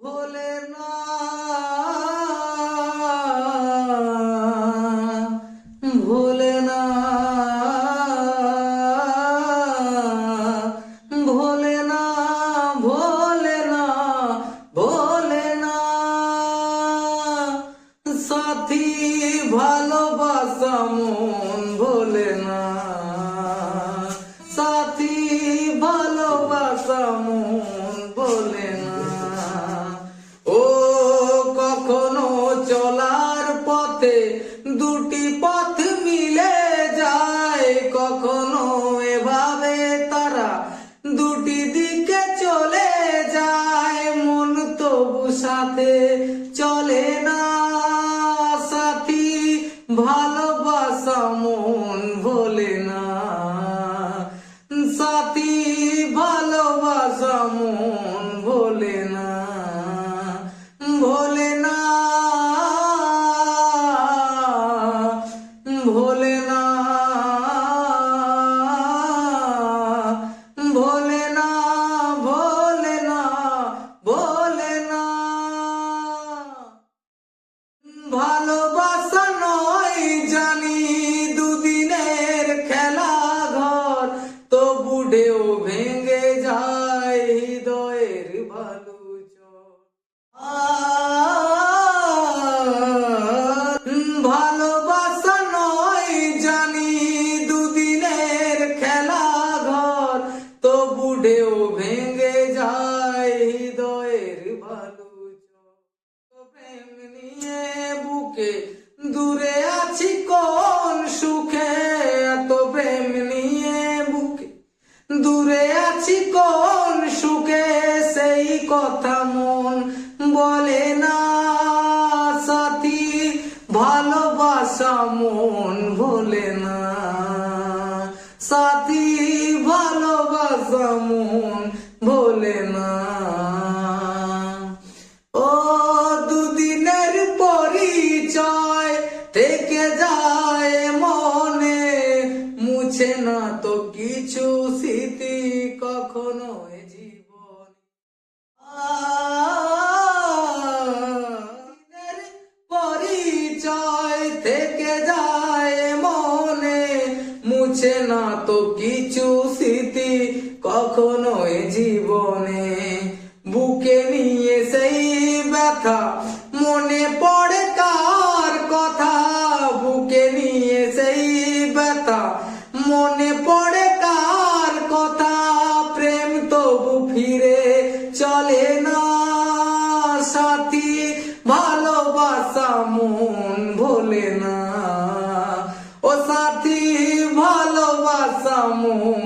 ভোলে না ভোলে না ভোলে না ভোলে না ভোলে না সাথী ভালোবাসা মন ভোলে না সাথী ভালোবাসা মন ভোলে না ও কখনো চলার পথে দুটি পথ মিলে যায় কখনো এভাবে তারা দুটি দিকে চলে যায় মন তবু সাথে চলে না সাথী ভালোবাসা মন ভোলে না সাথী ভালোবাসা মন ভোলে না ভোলে না ভোলে না ভোলে না ভোলে না ভোলে না ভালোবাসা নয় জানি দুদিনের খেলা ঘর তো বুড়েও ভেঙে যায় হৃদয়ের বালুচর ভালোবাসা নয় জানি দুদিনের খেলা ঘর তো বুড়েও ভেঙে যায় হৃদয়ের বালুচর প্রেম নিয়ে বুকে দূরে আছি কোন সুখে এত প্রেম নিয়ে বুকে দূরে আছি কোন সুখে সেই কথা মন বলে না সাথী ভালোবাসা মন ভোলে না সাথী ভালোবাসা মন ভোলে না ও দুদিনের পরিচয় থেকে যায় মনে মুছে না তো কিছু স্মৃতি কখনো জীবন পরিচয় থেকে যায় মনে মুছে না তো কিছু স্মৃতি কখনো জীবনে বুকে নিয়ে সেই ব্যথা মনে পড়ে কার কথা বুকে নিয়ে সেই ব্যথা মনে পড়ে কার কথা প্রেম তবু ফিরে চলে না সাথী ভালোবাসা মন ভোলে না ও সাথী ভালোবাসা মন